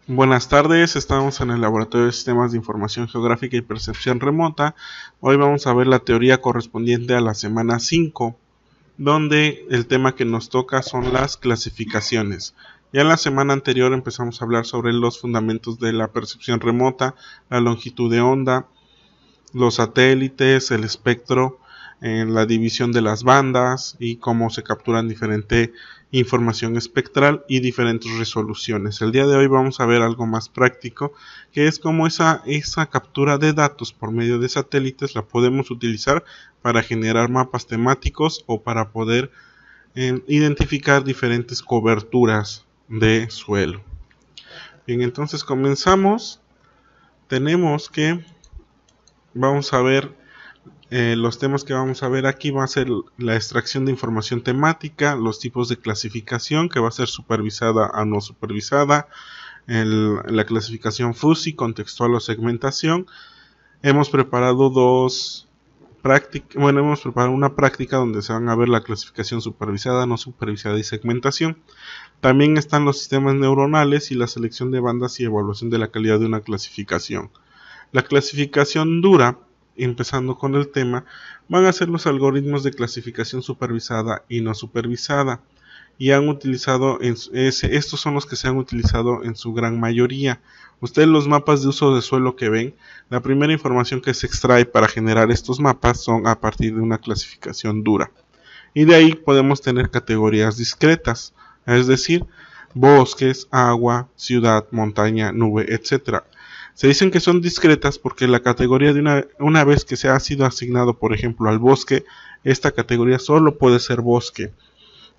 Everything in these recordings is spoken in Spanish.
Buenas tardes, estamos en el Laboratorio de Sistemas de Información Geográfica y Percepción Remota. Hoy vamos a ver la teoría correspondiente a la semana 5, donde el tema que nos toca son las clasificaciones. Ya en la semana anterior empezamos a hablar sobre los fundamentos de la percepción remota, la longitud de onda, los satélites, el espectro, la división de las bandas y cómo se capturan diferente información espectral y diferentes resoluciones. El día de hoy vamos a ver algo más práctico, que es cómo esa captura de datos por medio de satélites la podemos utilizar para generar mapas temáticos o para poder identificar diferentes coberturas de suelo. Bien, entonces comenzamos. Vamos a ver los temas que vamos a ver aquí. Va a ser la extracción de información temática, los tipos de clasificación, que va a ser supervisada o no supervisada, la clasificación FUSI, contextual o segmentación. Hemos preparado una práctica donde se van a ver la clasificación supervisada, no supervisada y segmentación. También están los sistemas neuronales y la selección de bandas y evaluación de la calidad de una clasificación. La clasificación dura, empezando con el tema, van a ser los algoritmos de clasificación supervisada y no supervisada. Y estos son los que se han utilizado en su gran mayoría. Ustedes los mapas de uso de suelo que ven, la primera información que se extrae para generar estos mapas son a partir de una clasificación dura. Y de ahí podemos tener categorías discretas, es decir, bosques, agua, ciudad, montaña, nube, etc. Se dicen que son discretas porque la categoría de una vez que se ha sido asignado, por ejemplo, al bosque, esta categoría solo puede ser bosque.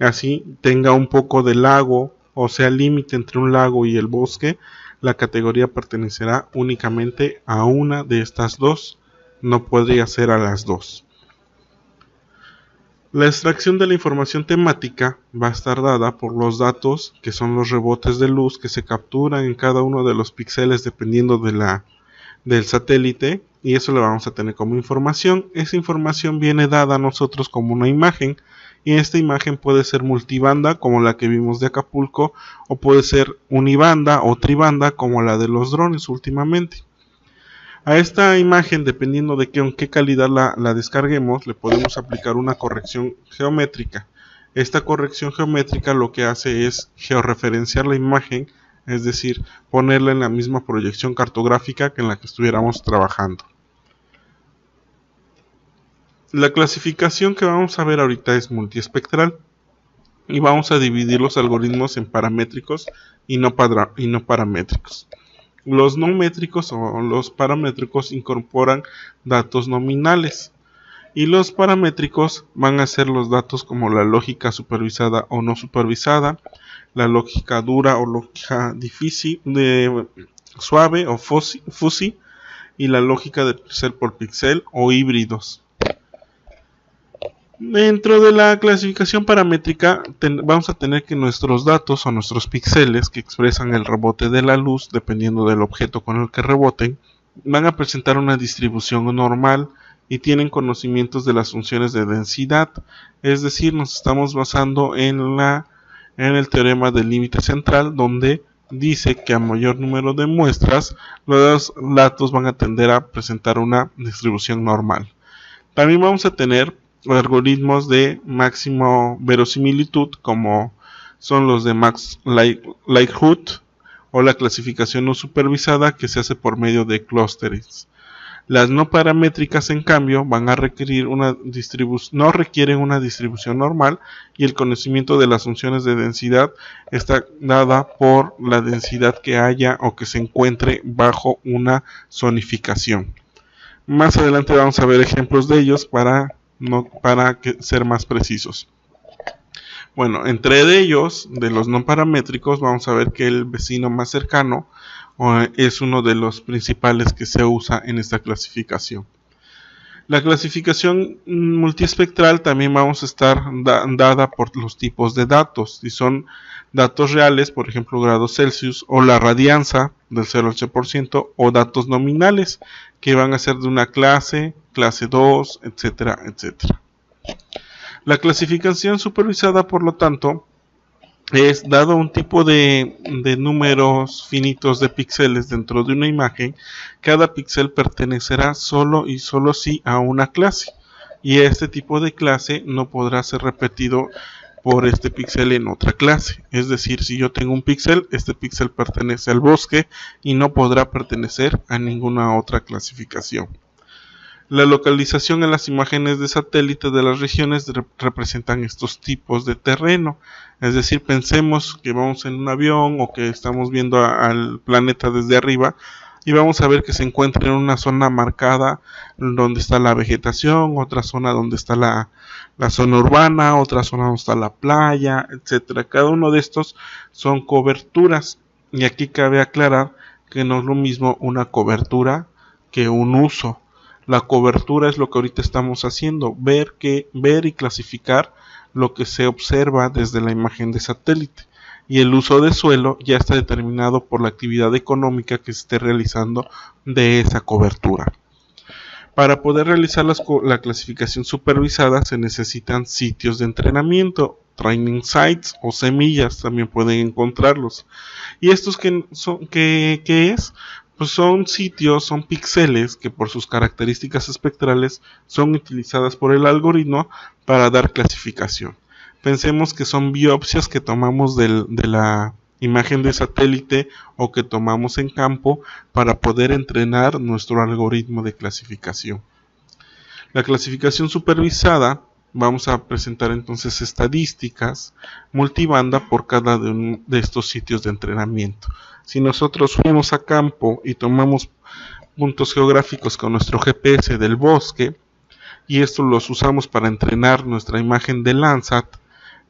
Así tenga un poco de lago, o sea, límite entre un lago y el bosque, la categoría pertenecerá únicamente a una de estas dos, no podría ser a las dos. La extracción de la información temática va a estar dada por los datos, que son los rebotes de luz que se capturan en cada uno de los píxeles dependiendo del satélite, y eso lo vamos a tener como información. Esa información viene dada a nosotros como una imagen, y esta imagen puede ser multibanda como la que vimos de Acapulco, o puede ser unibanda o tribanda como la de los drones últimamente. A esta imagen, dependiendo de en qué calidad la descarguemos, le podemos aplicar una corrección geométrica. Esta corrección geométrica lo que hace es georreferenciar la imagen, es decir, ponerla en la misma proyección cartográfica que en la que estuviéramos trabajando. La clasificación que vamos a ver ahorita es multiespectral y vamos a dividir los algoritmos en paramétricos y no paramétricos. Los no métricos o los paramétricos incorporan datos nominales y los paramétricos van a ser los datos como la lógica supervisada o no supervisada, la lógica dura o lógica difícil, suave o fuzzy, y la lógica de píxel por píxel o híbridos. Dentro de la clasificación paramétrica vamos a tener que nuestros datos o nuestros píxeles que expresan el rebote de la luz, dependiendo del objeto con el que reboten, van a presentar una distribución normal y tienen conocimientos de las funciones de densidad, es decir, nos estamos basando en el teorema del límite central, donde dice que a mayor número de muestras los datos van a tender a presentar una distribución normal. También vamos a tener algoritmos de máximo verosimilitud, como son los de Max Lighthood o la clasificación no supervisada, que se hace por medio de clusters. Las no paramétricas, en cambio, van a requerir no requieren una distribución normal, y el conocimiento de las funciones de densidad está dada por la densidad que haya o que se encuentre bajo una zonificación. Más adelante vamos a ver ejemplos de ellos para ser más precisos. Bueno, entre ellos, de los no paramétricos, vamos a ver que el vecino más cercano es uno de los principales que se usa en esta clasificación. La clasificación multiespectral también vamos a estar dada por los tipos de datos. Si son datos reales, por ejemplo grados Celsius, o la radianza del 0 al 8%, o datos nominales que van a ser de una clase 2, etcétera, etcétera. La clasificación supervisada, por lo tanto, es dado un tipo de números finitos de píxeles dentro de una imagen, cada píxel pertenecerá solo y solo sí a una clase. Y este tipo de clase no podrá ser repetido por este píxel en otra clase. Es decir, si yo tengo un píxel, este píxel pertenece al bosque y no podrá pertenecer a ninguna otra clasificación. La localización en las imágenes de satélite de las regiones representan estos tipos de terreno. Es decir, pensemos que vamos en un avión o que estamos viendo al planeta desde arriba y vamos a ver que se encuentra en una zona marcada donde está la vegetación, otra zona donde está la zona urbana, otra zona donde está la playa, etcétera. Cada uno de estos son coberturas y aquí cabe aclarar que no es lo mismo una cobertura que un uso. La cobertura es lo que ahorita estamos haciendo, ver y clasificar lo que se observa desde la imagen de satélite. Y el uso de suelo ya está determinado por la actividad económica que se esté realizando de esa cobertura. Para poder realizar la clasificación supervisada se necesitan sitios de entrenamiento, training sites o semillas, también pueden encontrarlos. ¿Y estos qué es? Pues son sitios, son píxeles que por sus características espectrales son utilizadas por el algoritmo para dar clasificación. Pensemos que son biopsias que tomamos de la imagen de satélite o que tomamos en campo para poder entrenar nuestro algoritmo de clasificación. La clasificación supervisada, vamos a presentar entonces estadísticas multibanda por cada uno de estos sitios de entrenamiento. Si nosotros fuimos a campo y tomamos puntos geográficos con nuestro GPS del bosque y estos los usamos para entrenar nuestra imagen de Landsat,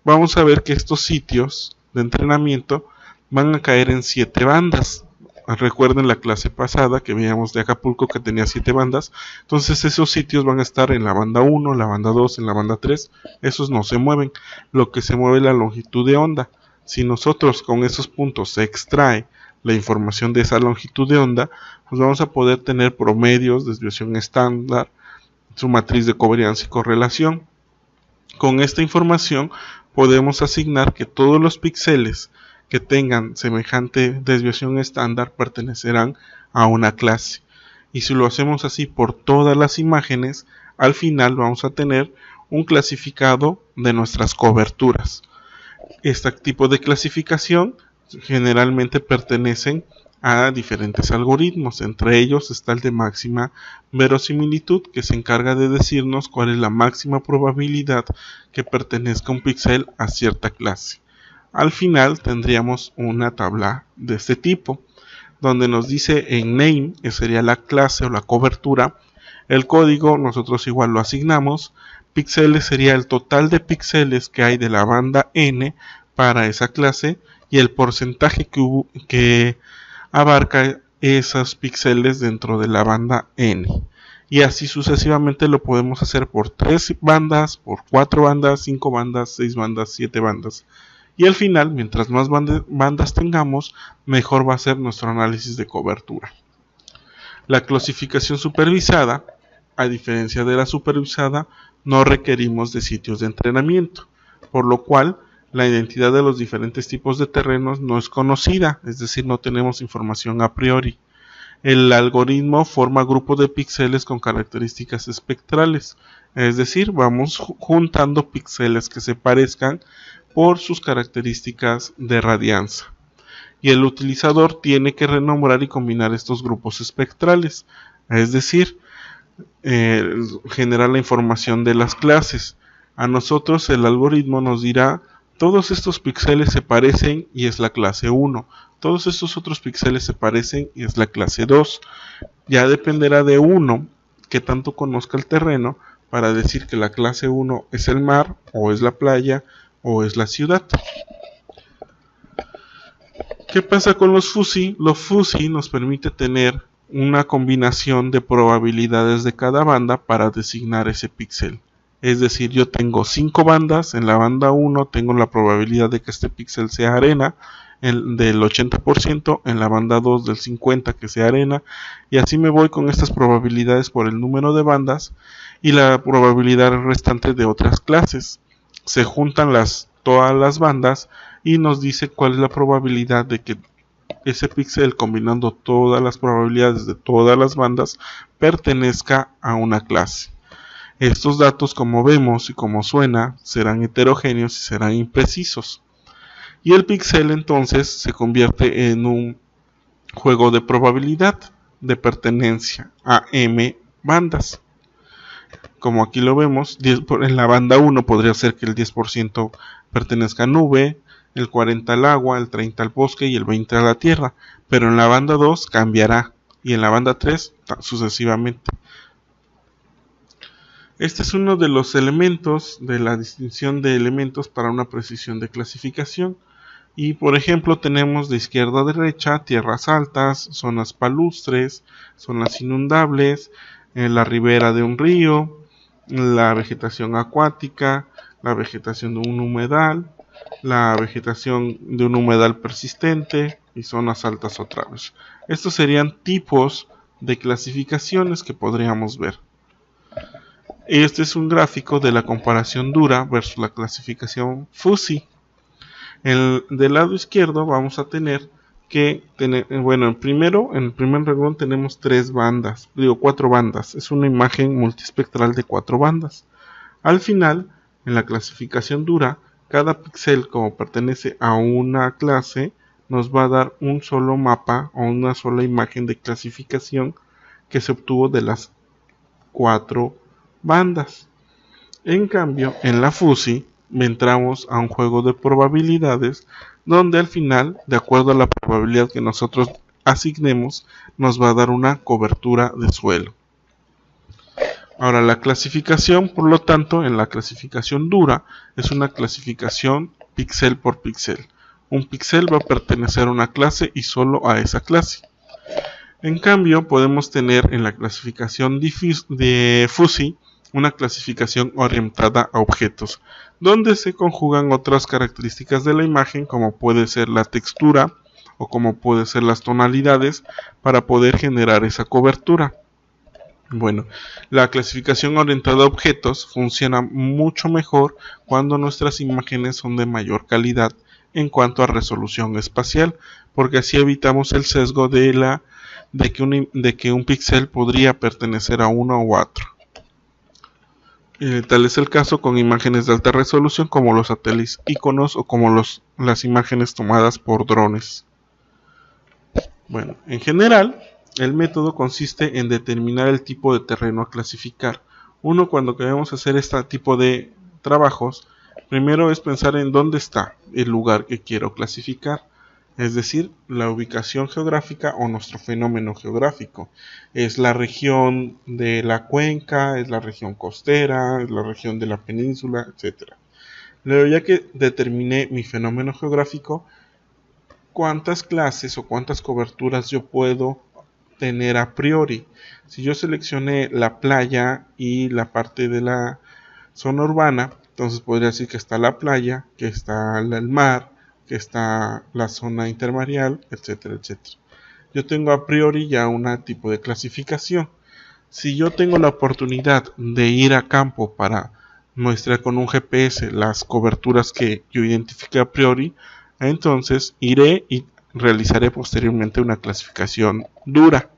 vamos a ver que estos sitios de entrenamiento van a caer en 7 bandas. Recuerden la clase pasada que veíamos de Acapulco que tenía 7 bandas. Entonces esos sitios van a estar en la banda 1, la banda 2, en la banda 3. Esos no se mueven. Lo que se mueve es la longitud de onda. Si nosotros con esos puntos se extrae la información de esa longitud de onda, pues vamos a poder tener promedios, desviación estándar, su matriz de covarianza y correlación. Con esta información podemos asignar que todos los píxeles que tengan semejante desviación estándar pertenecerán a una clase. Y si lo hacemos así por todas las imágenes, al final vamos a tener un clasificado de nuestras coberturas. Este tipo de clasificación generalmente pertenecen a diferentes algoritmos, entre ellos está el de máxima verosimilitud, que se encarga de decirnos cuál es la máxima probabilidad que pertenezca un píxel a cierta clase. Al final tendríamos una tabla de este tipo, donde nos dice en name, que sería la clase o la cobertura, el código nosotros igual lo asignamos, píxeles sería el total de píxeles que hay de la banda n para esa clase y el porcentaje que abarca esos píxeles dentro de la banda n. Y así sucesivamente lo podemos hacer por 3 bandas, por 4 bandas, 5 bandas, 6 bandas, 7 bandas. Y al final, mientras más bandas tengamos, mejor va a ser nuestro análisis de cobertura. La clasificación supervisada, a diferencia de la supervisada, no requerimos de sitios de entrenamiento, por lo cual la identidad de los diferentes tipos de terrenos no es conocida, es decir, no tenemos información a priori. El algoritmo forma grupos de píxeles con características espectrales, es decir, vamos juntando píxeles que se parezcan por sus características de radianza. Y el utilizador tiene que renombrar y combinar estos grupos espectrales, es decir, generar la información de las clases. A nosotros el algoritmo nos dirá: todos estos píxeles se parecen y es la clase 1. Todos estos otros píxeles se parecen y es la clase 2. Ya dependerá de uno que tanto conozca el terreno para decir que la clase 1 es el mar, o es la playa, o es la ciudad. ¿Qué pasa con los fuzzy? Los fuzzy nos permite tener una combinación de probabilidades de cada banda para designar ese píxel. Es decir, yo tengo 5 bandas, en la banda 1 tengo la probabilidad de que este píxel sea arena del 80%, en la banda 2 del 50% que sea arena, y así me voy con estas probabilidades por el número de bandas y la probabilidad restante de otras clases. Se juntan las todas las bandas y nos dice cuál es la probabilidad de que ese píxel, combinando todas las probabilidades de todas las bandas, pertenezca a una clase. Estos datos, como vemos y como suena, serán heterogéneos y serán imprecisos. Y el píxel entonces se convierte en un juego de probabilidad de pertenencia a m bandas. Como aquí lo vemos, en la banda 1 podría ser que el 10% pertenezca a nube, el 40% al agua, el 30% al bosque y el 20% a la tierra, pero en la banda 2 cambiará y en la banda 3 sucesivamente. Este es uno de los elementos de la distinción de elementos para una precisión de clasificación. Y por ejemplo tenemos de izquierda a derecha tierras altas, zonas palustres, zonas inundables, la ribera de un río, la vegetación acuática, la vegetación de un humedal, la vegetación de un humedal persistente y zonas altas otra vez. Estos serían tipos de clasificaciones que podríamos ver. Este es un gráfico de la comparación dura versus la clasificación fuzzy. Del lado izquierdo vamos a tener que bueno, en el primer renglón tenemos 4 bandas. Es una imagen multiespectral de 4 bandas. Al final, en la clasificación dura, cada píxel, como pertenece a una clase, nos va a dar un solo mapa o una sola imagen de clasificación que se obtuvo de las 4 bandas. En cambio, en la fuzzy entramos a un juego de probabilidades donde al final, de acuerdo a la probabilidad que nosotros asignemos, nos va a dar una cobertura de suelo. Ahora, la clasificación, por lo tanto, en la clasificación dura es una clasificación píxel por píxel. Un píxel va a pertenecer a una clase y solo a esa clase. En cambio, podemos tener en la clasificación de fuzzy una clasificación orientada a objetos, donde se conjugan otras características de la imagen, como puede ser la textura o como puede ser las tonalidades, para poder generar esa cobertura. Bueno, la clasificación orientada a objetos funciona mucho mejor cuando nuestras imágenes son de mayor calidad en cuanto a resolución espacial, porque así evitamos el sesgo de que un píxel podría pertenecer a uno u otro. Tal es el caso con imágenes de alta resolución como los satélites iconos o como las imágenes tomadas por drones. Bueno, en general, el método consiste en determinar el tipo de terreno a clasificar. Cuando queremos hacer este tipo de trabajos, primero es pensar en dónde está el lugar que quiero clasificar. Es decir, la ubicación geográfica o nuestro fenómeno geográfico. Es la región de la cuenca, es la región costera, es la región de la península, etc. Luego, ya que determiné mi fenómeno geográfico, ¿cuántas clases o cuántas coberturas yo puedo tener a priori? Si yo seleccioné la playa y la parte de la zona urbana, entonces podría decir que está la playa, que está el mar, que está la zona intermareal, etcétera, etcétera. Yo tengo a priori ya un tipo de clasificación. Si yo tengo la oportunidad de ir a campo para muestrar con un GPS las coberturas que yo identifique a priori, entonces iré y realizaré posteriormente una clasificación dura.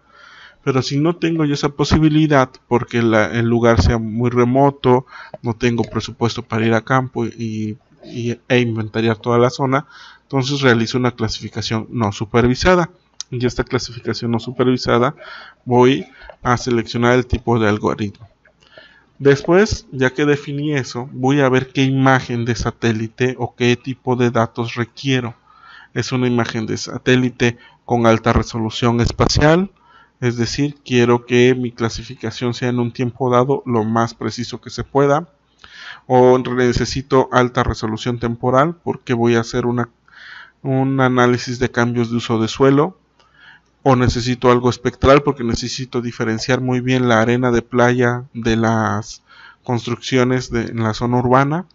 Pero si no tengo yo esa posibilidad, porque el lugar sea muy remoto, no tengo presupuesto para ir a campo e inventariar toda la zona, entonces realizo una clasificación no supervisada. Y esta clasificación no supervisada voy a seleccionar el tipo de algoritmo. Después, ya que definí eso, voy a ver qué imagen de satélite o qué tipo de datos requiero. Es una imagen de satélite con alta resolución espacial, es decir, quiero que mi clasificación sea en un tiempo dado lo más preciso que se pueda. O necesito alta resolución temporal porque voy a hacer un análisis de cambios de uso de suelo. O necesito algo espectral porque necesito diferenciar muy bien la arena de playa de las construcciones en la zona urbana.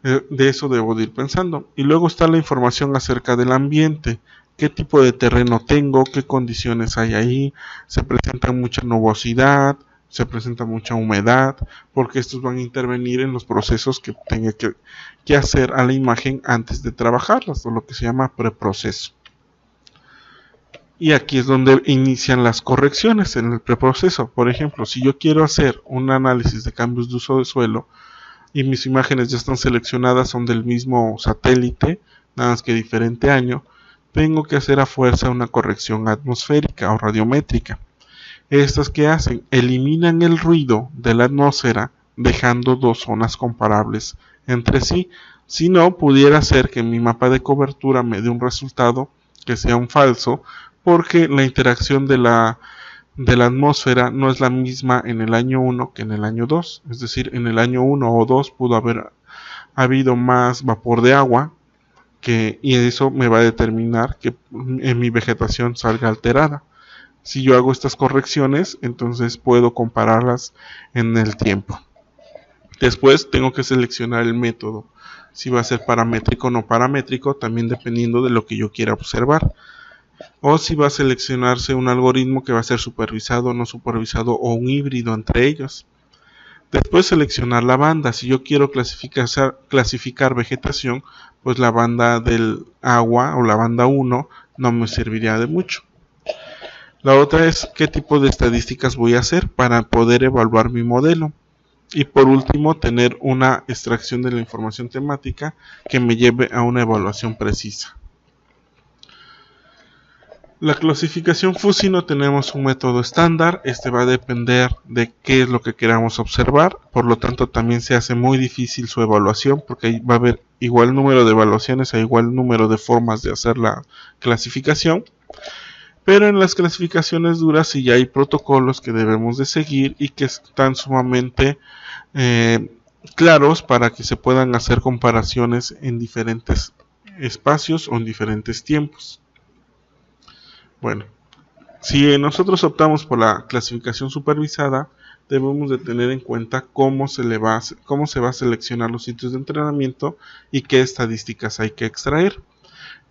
De eso debo de ir pensando. Y luego está la información acerca del ambiente. ¿Qué tipo de terreno tengo? ¿Qué condiciones hay ahí? ¿Se presenta mucha nubosidad? se presenta mucha humedad, porque estos van a intervenir en los procesos que tenga que hacer a la imagen antes de trabajarlas, o lo que se llama preproceso. Y aquí es donde inician las correcciones en el preproceso. Por ejemplo, si yo quiero hacer un análisis de cambios de uso de suelo y mis imágenes ya están seleccionadas, son del mismo satélite, nada más que diferente año, tengo que hacer a fuerza una corrección atmosférica o radiométrica. Estas que hacen, eliminan el ruido de la atmósfera dejando dos zonas comparables entre sí. Si no, pudiera ser que mi mapa de cobertura me dé un resultado que sea un falso, porque la interacción de la atmósfera no es la misma en el año 1 que en el año 2. Es decir, en el año 1 o 2 pudo haber habido más vapor de agua, y eso me va a determinar que en mi vegetación salga alterada. Si yo hago estas correcciones, entonces puedo compararlas en el tiempo. Después tengo que seleccionar el método, si va a ser paramétrico o no paramétrico, también dependiendo de lo que yo quiera observar. O si va a seleccionarse un algoritmo que va a ser supervisado o no supervisado, o un híbrido entre ellos. Después seleccionar la banda. Si yo quiero clasificar vegetación, pues la banda del agua o la banda 1 no me serviría de mucho. La otra es qué tipo de estadísticas voy a hacer para poder evaluar mi modelo. Y por último, tener una extracción de la información temática que me lleve a una evaluación precisa. La clasificación Fusino, tenemos un método estándar. Este va a depender de qué es lo que queramos observar. Por lo tanto, también se hace muy difícil su evaluación, porque va a haber igual número de evaluaciones e igual número de formas de hacer la clasificación. Pero en las clasificaciones duras sí ya hay protocolos que debemos de seguir y que están sumamente claros para que se puedan hacer comparaciones en diferentes espacios o en diferentes tiempos. Bueno, si nosotros optamos por la clasificación supervisada, debemos de tener en cuenta cómo se va a seleccionar los sitios de entrenamiento y qué estadísticas hay que extraer.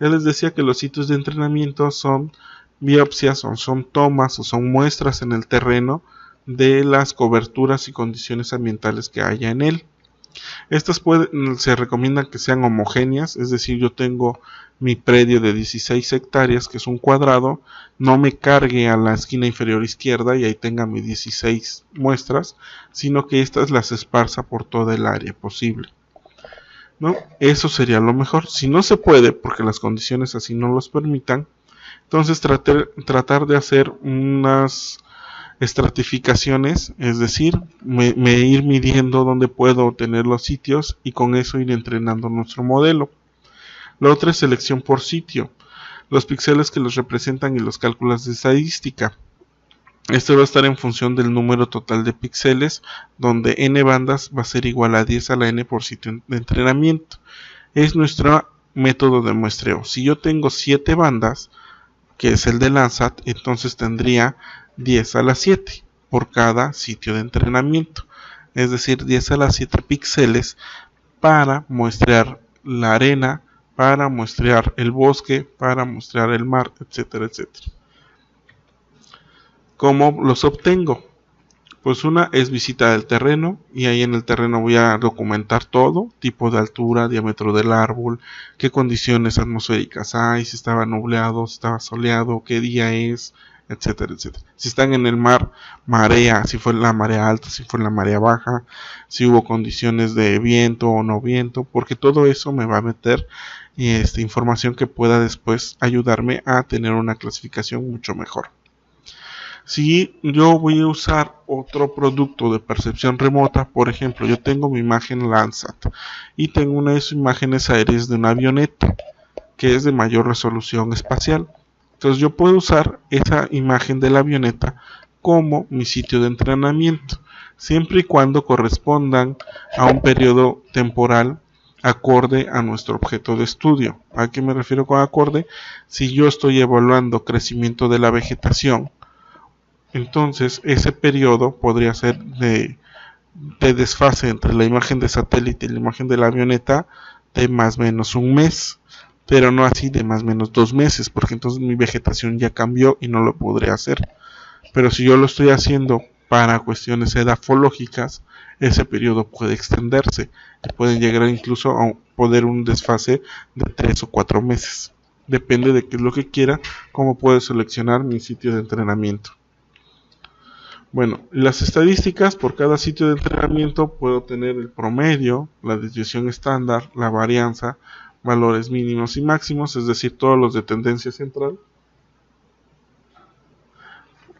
Ya les decía que los sitios de entrenamiento son biopsias, o son tomas o son muestras en el terreno de las coberturas y condiciones ambientales que haya en él. Estas se recomiendan que sean homogéneas, es decir, yo tengo mi predio de 16 hectáreas, que es un cuadrado, no me cargue a la esquina inferior izquierda y ahí tenga mis 16 muestras, sino que estas las esparza por toda el área posible, ¿no? Eso sería lo mejor. Si no se puede, porque las condiciones así no los permitan, entonces tratar de hacer unas estratificaciones, es decir, ir midiendo dónde puedo tener los sitios y con eso ir entrenando nuestro modelo. La otra es selección por sitio, los píxeles que los representan y los cálculos de estadística. Esto va a estar en función del número total de píxeles, donde n bandas va a ser igual a 10 a la n por sitio de entrenamiento. Es nuestro método de muestreo. Si yo tengo 7 bandas, que es el de Landsat, entonces tendría 10 a la 7 por cada sitio de entrenamiento, es decir, 10 a la 7 píxeles para muestrear la arena, para muestrear el bosque, para muestrear el mar, etcétera, etcétera. ¿Cómo los obtengo? Pues una es visita del terreno, y ahí en el terreno voy a documentar todo, tipo de altura, diámetro del árbol, qué condiciones atmosféricas hay, si estaba nublado, si estaba soleado, qué día es, etcétera, etcétera. Si están en el mar, marea, si fue la marea alta, si fue la marea baja, si hubo condiciones de viento o no viento, porque todo eso me va a meter información que pueda después ayudarme a tener una clasificación mucho mejor. Si yo voy a usar otro producto de percepción remota, por ejemplo, yo tengo mi imagen Landsat y tengo una de sus imágenes aéreas de una avioneta que es de mayor resolución espacial. Entonces yo puedo usar esa imagen de la avioneta como mi sitio de entrenamiento, siempre y cuando correspondan a un periodo temporal acorde a nuestro objeto de estudio. ¿A qué me refiero con acorde? Si yo estoy evaluando crecimiento de la vegetación, entonces ese periodo podría ser de desfase entre la imagen de satélite y la imagen de la avioneta de más o menos un mes, pero no así de más o menos 2 meses, porque entonces mi vegetación ya cambió y no lo podré hacer. Pero si yo lo estoy haciendo para cuestiones edafológicas, ese periodo puede extenderse y pueden llegar incluso a poder un desfase de 3 o 4 meses. Depende de qué es lo que quiera, cómo puedo seleccionar mi sitio de entrenamiento. Bueno, las estadísticas por cada sitio de entrenamiento puedo tener el promedio, la desviación estándar, la varianza, valores mínimos y máximos, es decir, todos los de tendencia central,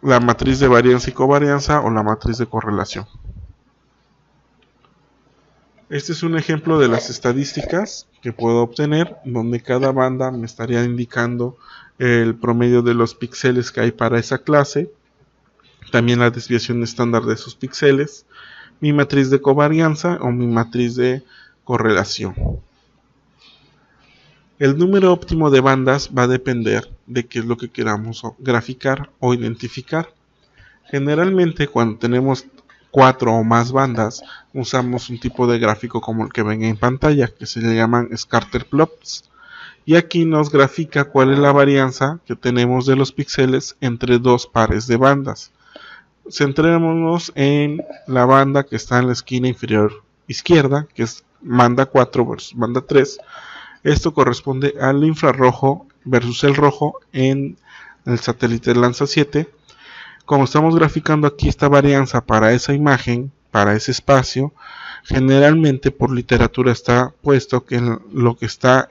la matriz de varianza y covarianza o la matriz de correlación. Este es un ejemplo de las estadísticas que puedo obtener, donde cada banda me estaría indicando el promedio de los píxeles que hay para esa clase, también la desviación estándar de esos píxeles, mi matriz de covarianza o mi matriz de correlación. El número óptimo de bandas va a depender de qué es lo que queramos graficar o identificar. Generalmente cuando tenemos 4 o más bandas, usamos un tipo de gráfico como el que ven en pantalla, que se le llaman scatter plots. Y aquí nos grafica cuál es la varianza que tenemos de los píxeles entre dos pares de bandas. Centrémonos en la banda que está en la esquina inferior izquierda, que es banda 4 versus banda 3. Esto corresponde al infrarrojo versus el rojo en el satélite Landsat 7. Como estamos graficando aquí esta varianza para esa imagen, para ese espacio, generalmente por literatura está puesto que lo que está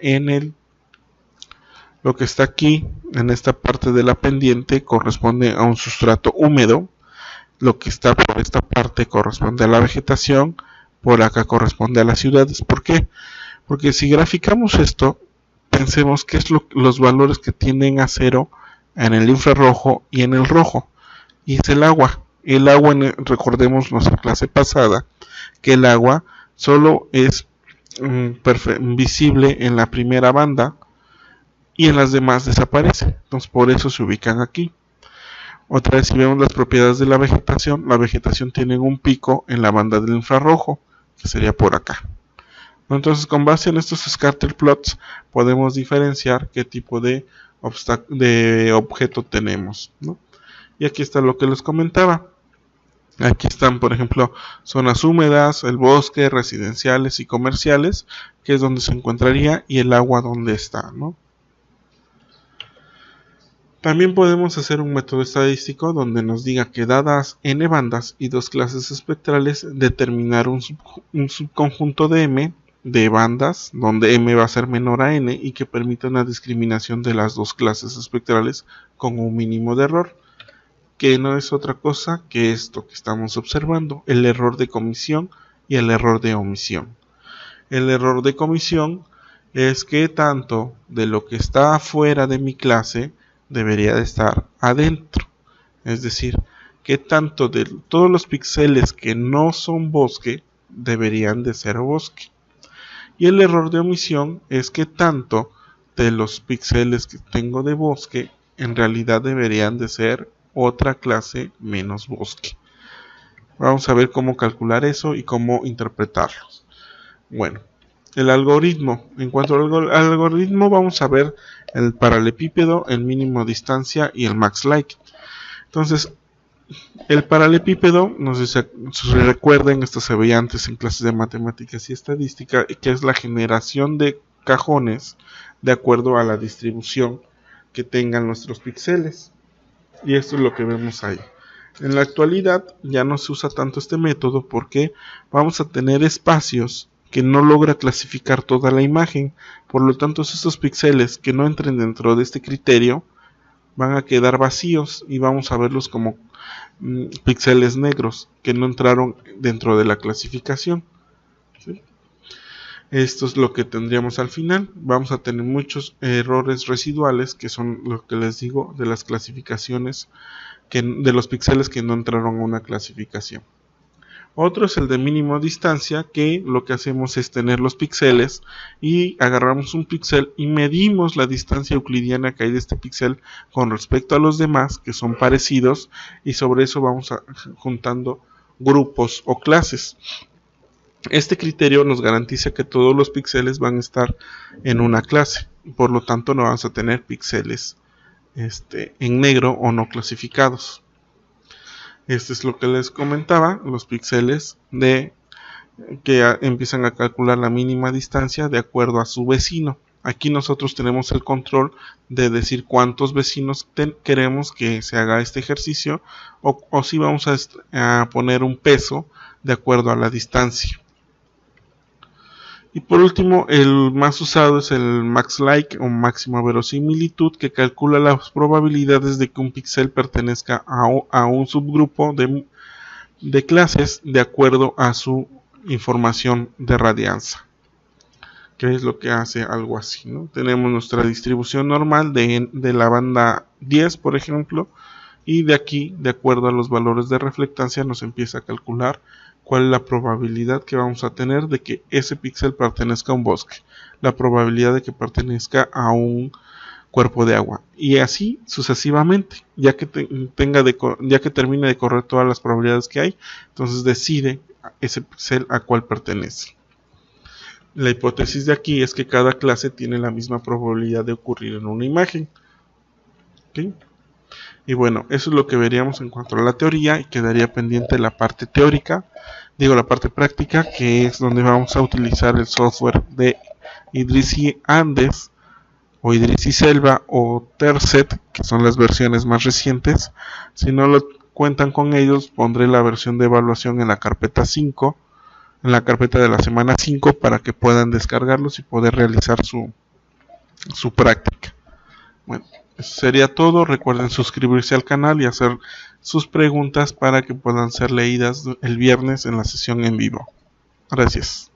aquí en esta parte de la pendiente corresponde a un sustrato húmedo, lo que está por esta parte corresponde a la vegetación, por acá corresponde a las ciudades. ¿Por qué? Porque si graficamos esto, pensemos que es los valores que tienden a cero en el infrarrojo y en el rojo, y es el agua. El agua, recordemos nuestra clase pasada, que el agua solo es visible en la primera banda y en las demás desaparece. Entonces por eso se ubican aquí. Otra vez, si vemos las propiedades de la vegetación tiene un pico en la banda del infrarrojo, que sería por acá. Entonces, con base en estos scatter plots, podemos diferenciar qué tipo de objeto tenemos, ¿no? Y aquí está lo que les comentaba. Aquí están, por ejemplo, zonas húmedas, el bosque, residenciales y comerciales, que es donde se encontraría, y el agua donde está, ¿no? También podemos hacer un método estadístico donde nos diga que dadas n bandas y dos clases espectrales, determinar un subconjunto de m de bandas, donde m va a ser menor a n y que permita una discriminación de las dos clases espectrales con un mínimo de error, que no es otra cosa que esto que estamos observando, el error de comisión y el error de omisión. El error de comisión es que tanto de lo que está afuera de mi clase debería de estar adentro, es decir, que tanto de todos los píxeles que no son bosque deberían de ser bosque. Y el error de omisión es que tanto de los píxeles que tengo de bosque en realidad deberían de ser otra clase menos bosque. Vamos a ver cómo calcular eso y cómo interpretarlo. Bueno, el algoritmo. En cuanto al algoritmo, vamos a ver el paralelepípedo, el mínimo distancia y el max like. Entonces, el paralelepípedo, no sé si recuerden, esto se veía antes en clases de matemáticas y estadística, que es la generación de cajones de acuerdo a la distribución que tengan nuestros píxeles. Y esto es lo que vemos ahí. En la actualidad ya no se usa tanto este método porque vamos a tener espacios que no logra clasificar toda la imagen. Por lo tanto, estos píxeles que no entren dentro de este criterio van a quedar vacíos y vamos a verlos como píxeles negros que no entraron dentro de la clasificación. ¿Sí? Esto es lo que tendríamos al final. Vamos a tener muchos errores residuales, que son lo que les digo de las clasificaciones, de los píxeles que no entraron a una clasificación. Otro es el de mínimo distancia, que lo que hacemos es tener los píxeles y agarramos un píxel y medimos la distancia euclidiana que hay de este píxel con respecto a los demás que son parecidos, y sobre eso vamos juntando grupos o clases. Este criterio nos garantiza que todos los píxeles van a estar en una clase, por lo tanto no vamos a tener píxeles en negro o no clasificados. Este es lo que les comentaba, los píxeles que empiezan a calcular la mínima distancia de acuerdo a su vecino. Aquí nosotros tenemos el control de decir cuántos vecinos queremos que se haga este ejercicio, o si vamos a poner un peso de acuerdo a la distancia. Y por último, el más usado es el MaxLike o máxima verosimilitud, que calcula las probabilidades de que un píxel pertenezca a un subgrupo de clases de acuerdo a su información de radianza, que es lo que hace algo así, ¿no? Tenemos nuestra distribución normal de la banda 10, por ejemplo, y de aquí, de acuerdo a los valores de reflectancia, nos empieza a calcular cuál es la probabilidad que vamos a tener de que ese píxel pertenezca a un bosque, la probabilidad de que pertenezca a un cuerpo de agua, y así sucesivamente. Ya que termine de correr todas las probabilidades que hay, entonces decide ese píxel a cuál pertenece. La hipótesis de aquí es que cada clase tiene la misma probabilidad de ocurrir en una imagen. ¿Okay? Y bueno, eso es lo que veríamos en cuanto a la teoría, y quedaría pendiente la parte teórica, la parte práctica, que es donde vamos a utilizar el software de Idrissi Andes o Idrissi Selva o Terset, que son las versiones más recientes. Si no lo cuentan con ellos, pondré la versión de evaluación en la carpeta 5, en la carpeta de la semana 5, para que puedan descargarlos y poder realizar su práctica. Bueno, eso sería todo. Recuerden suscribirse al canal y hacer sus preguntas para que puedan ser leídas el viernes en la sesión en vivo. Gracias.